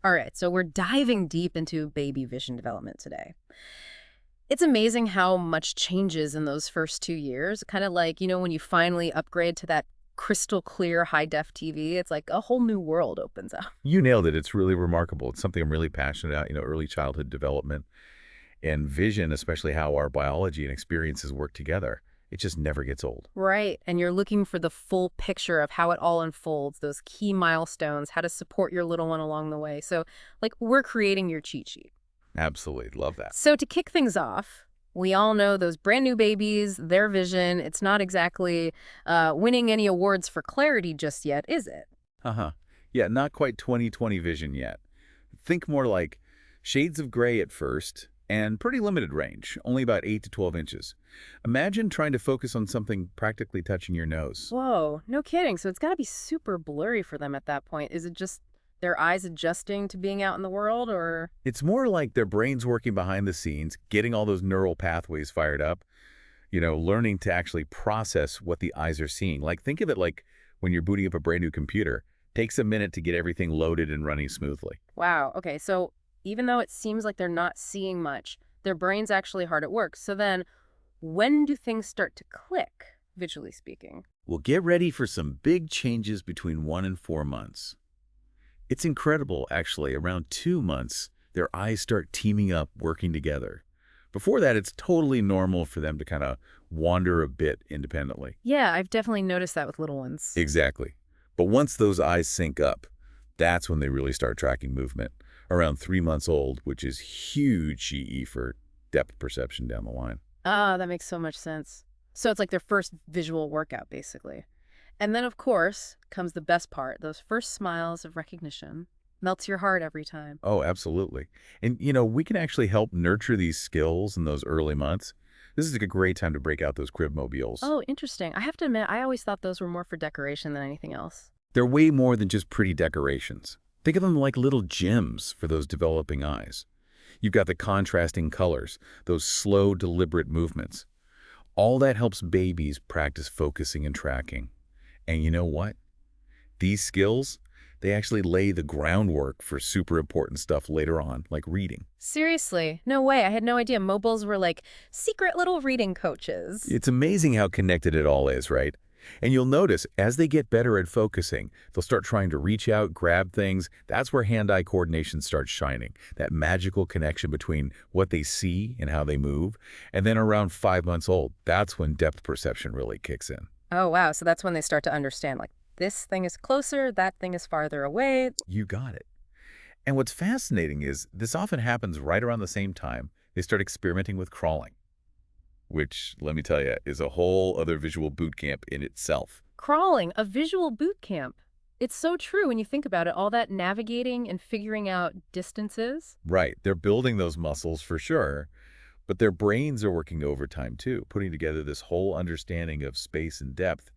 All right, so we're diving deep into baby vision development today. It's amazing how much changes in those first 2 years. Kind of like, when you finally upgrade to that crystal clear high def TV, it's like a whole new world opens up. You nailed it. It's really remarkable. It's something I'm really passionate about, early childhood development and vision, especially how our biology and experiences work together. It just never gets old. Right. And you're looking for the full picture of how it all unfolds, those key milestones, how to support your little one along the way. So, like, we're creating your cheat sheet. Absolutely. Love that. So to kick things off, we all know those brand new babies, their vision, it's not exactly winning any awards for clarity just yet, is it? Uh-huh. Yeah, not quite 20/20 vision yet. Think more like shades of gray at first and pretty limited range, only about 8 to 12 inches. Imagine trying to focus on something practically touching your nose. Whoa, no kidding. So it's got to be super blurry for them at that point. Is it just their eyes adjusting to being out in the world, or? It's more like their brain's working behind the scenes, getting all those neural pathways fired up, learning to actually process what the eyes are seeing. Like, think of it like when you're booting up a brand new computer. Takes a minute to get everything loaded and running smoothly. Wow, okay. So even though it seems like they're not seeing much, their brain's actually hard at work. So then when do things start to click, visually speaking? Well, get ready for some big changes between 1 and 4 months. It's incredible, actually. Around 2 months, their eyes start teaming up, working together. Before that, it's totally normal for them to kind of wander a bit independently. Yeah, I've definitely noticed that with little ones. Exactly. But once those eyes sync up, that's when they really start tracking movement. Around 3 months old, which is huge GE for depth perception down the line. Ah, that makes so much sense. So it's like their first visual workout, basically. And then, of course, comes the best part, those first smiles of recognition. Melts your heart every time. Oh, absolutely. And, we can actually help nurture these skills in those early months. This is a great time to break out those crib mobiles. Oh, interesting. I have to admit, I always thought those were more for decoration than anything else. They're way more than just pretty decorations. Think of them like little gems for those developing eyes. You've got the contrasting colors, those slow, deliberate movements. All that helps babies practice focusing and tracking. And you know what? These skills, they actually lay the groundwork for super important stuff later on, like reading. Seriously? No way. I had no idea mobiles were like secret little reading coaches. It's amazing how connected it all is, right? And you'll notice, as they get better at focusing, they'll start trying to reach out, grab things. That's where hand-eye coordination starts shining, that magical connection between what they see and how they move. And then around 5 months old, that's when depth perception really kicks in. Oh, wow. So that's when they start to understand, like, this thing is closer, that thing is farther away. You got it. And what's fascinating is this often happens right around the same time they start experimenting with crawling, which, let me tell you, is a whole other visual boot camp in itself. Crawling, a visual boot camp. It's so true when you think about it, all that navigating and figuring out distances. Right. They're building those muscles for sure, but their brains are working overtime too, putting together this whole understanding of space and depth.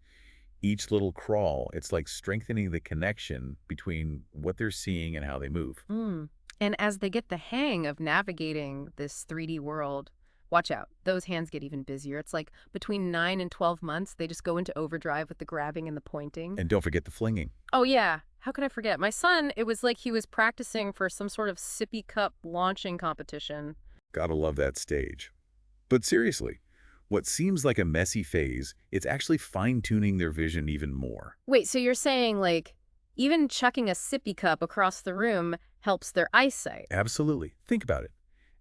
Each little crawl, it's like strengthening the connection between what they're seeing and how they move. Mm. And as they get the hang of navigating this 3D world, watch out, those hands get even busier. It's like between 9 and 12 months, they just go into overdrive with the grabbing and the pointing. And don't forget the flinging. Oh, yeah. How could I forget? My son, it was like he was practicing for some sort of sippy cup launching competition. Gotta love that stage. But seriously, what seems like a messy phase, it's actually fine-tuning their vision even more. Wait, so you're saying, like, even chucking a sippy cup across the room helps their eyesight? Absolutely. Think about it.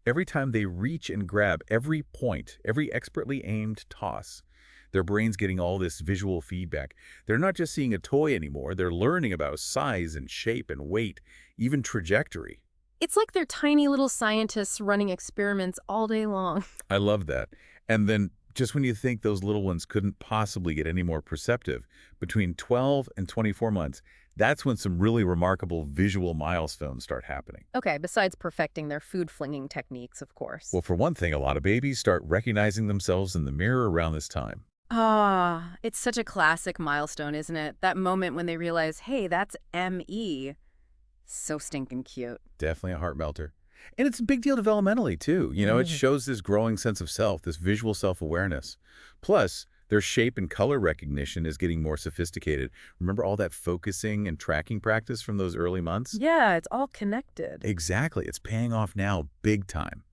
Every time they reach and grab every point, every expertly aimed toss, their brain's getting all this visual feedback. They're not just seeing a toy anymore, they're learning about size and shape and weight, even trajectory. It's like they're tiny little scientists running experiments all day long. I love that. And then just when you think those little ones couldn't possibly get any more perceptive, between 12 and 24 months, that's when some really remarkable visual milestones start happening. Okay, besides perfecting their food flinging techniques, of course. Well, for one thing, a lot of babies start recognizing themselves in the mirror around this time. Ah, it's such a classic milestone, isn't it? That moment when they realize, hey, that's ME. So stinking cute. Definitely a heart melter. And it's a big deal developmentally, too. It shows this growing sense of self, this visual self-awareness. Plus, Their shape and color recognition is getting more sophisticated. Remember all that focusing and tracking practice from those early months? Yeah, it's all connected. Exactly. It's paying off now big time.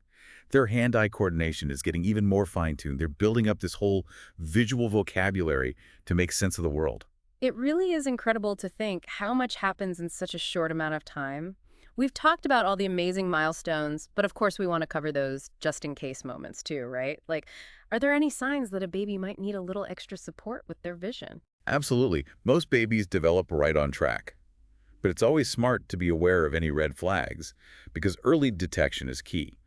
Their hand-eye coordination is getting even more fine-tuned. They're building up this whole visual vocabulary to make sense of the world. It really is incredible to think how much happens in such a short amount of time. We've talked about all the amazing milestones, but of course we want to cover those just-in-case moments too, right? Like, are there any signs that a baby might need a little extra support with their vision? Absolutely. Most babies develop right on track. But it's always smart to be aware of any red flags, because early detection is key.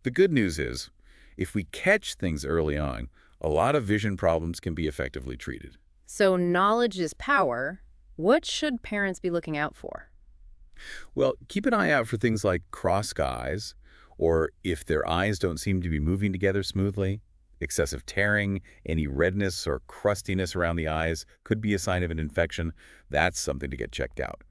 The good news is, if we catch things early on, a lot of vision problems can be effectively treated. So knowledge is power. What should parents be looking out for? Well, keep an eye out for things like crossed eyes, or if their eyes don't seem to be moving together smoothly. Excessive tearing, any redness or crustiness around the eyes could be a sign of an infection. That's something to get checked out.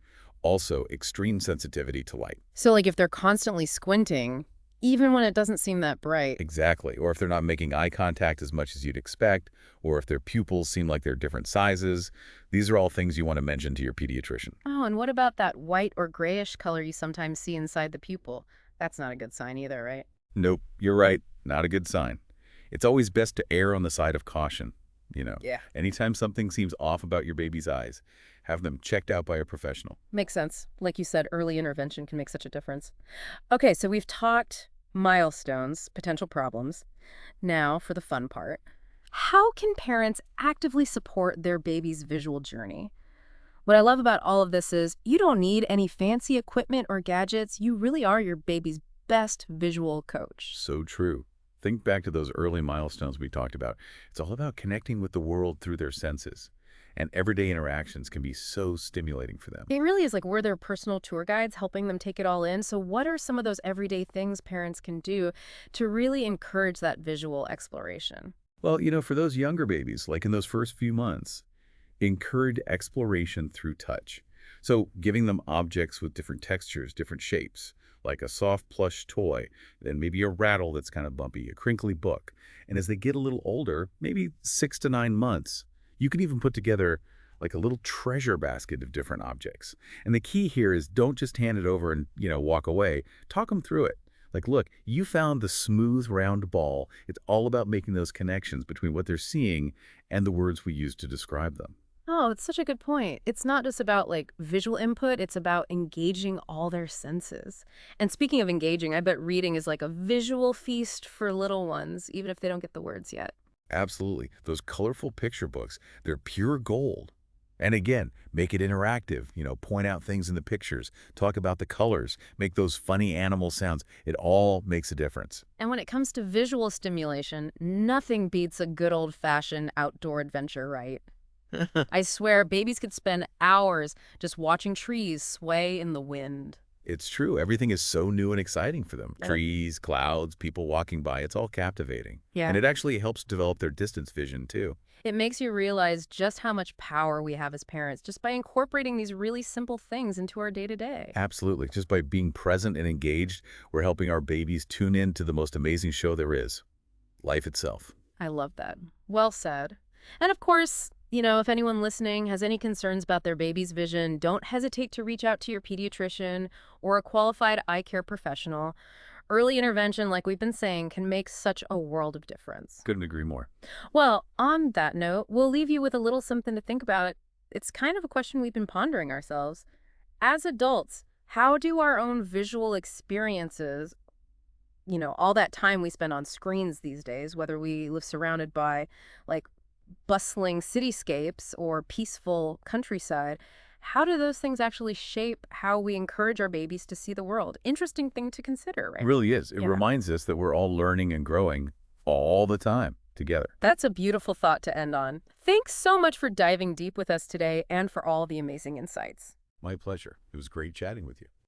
Also, extreme sensitivity to light. So like if they're constantly squinting, even when it doesn't seem that bright. Exactly. Or if they're not making eye contact as much as you'd expect, or if their pupils seem like they're different sizes. These are all things you want to mention to your pediatrician. Oh, and what about that white or grayish color you sometimes see inside the pupil? That's not a good sign either, right? Nope, you're right. Not a good sign. It's always best to err on the side of caution. Yeah. Anytime something seems off about your baby's eyes, have them checked out by a professional. Makes sense. Like you said, early intervention can make such a difference. Okay, so we've talked milestones, potential problems. Now for the fun part. How can parents actively support their baby's visual journey? What I love about all of this is you don't need any fancy equipment or gadgets. You really are your baby's best visual coach. So true. Think back to those early milestones we talked about. It's all about connecting with the world through their senses. And everyday interactions can be so stimulating for them. It really is like we're their personal tour guides helping them take it all in. So what are some of those everyday things parents can do to really encourage that visual exploration? Well, for those younger babies, like in those first few months, encourage exploration through touch. So giving them objects with different textures, different shapes, like a soft plush toy, then maybe a rattle that's kind of bumpy, a crinkly book. And as they get a little older, maybe 6 to 9 months, you can even put together like a little treasure basket of different objects. And the key here is don't just hand it over and, walk away. Talk them through it. Like, look, you found the smooth round ball. It's all about making those connections between what they're seeing and the words we use to describe them. Oh, it's such a good point. It's not just about like visual input, it's about engaging all their senses. And speaking of engaging, I bet reading is like a visual feast for little ones, even if they don't get the words yet. Absolutely. Those colorful picture books, they're pure gold. And again, make it interactive. Point out things in the pictures, talk about the colors, make those funny animal sounds. It all makes a difference. And when it comes to visual stimulation, nothing beats a good old-fashioned outdoor adventure, right? I swear, babies could spend hours just watching trees sway in the wind. It's true. Everything is so new and exciting for them. Yeah. Trees, clouds, people walking by. It's all captivating. Yeah. And it actually helps develop their distance vision, too. It makes you realize just how much power we have as parents just by incorporating these really simple things into our day-to-day. Absolutely. Just by being present and engaged, we're helping our babies tune in to the most amazing show there is, life itself. I love that. Well said. And of course, if anyone listening has any concerns about their baby's vision, don't hesitate to reach out to your pediatrician or a qualified eye care professional. Early intervention, like we've been saying, can make such a world of difference. Couldn't agree more. Well, on that note, we'll leave you with a little something to think about. It's kind of a question we've been pondering ourselves. As adults, how do our own visual experiences, all that time we spend on screens these days, whether we live surrounded by like bustling cityscapes or peaceful countryside, how do those things actually shape how we encourage our babies to see the world? Interesting thing to consider, It right? really is. It Yeah. reminds us that we're all learning and growing all the time together. That's a beautiful thought to end on. Thanks so much for diving deep with us today and for all the amazing insights. My pleasure. It was great chatting with you.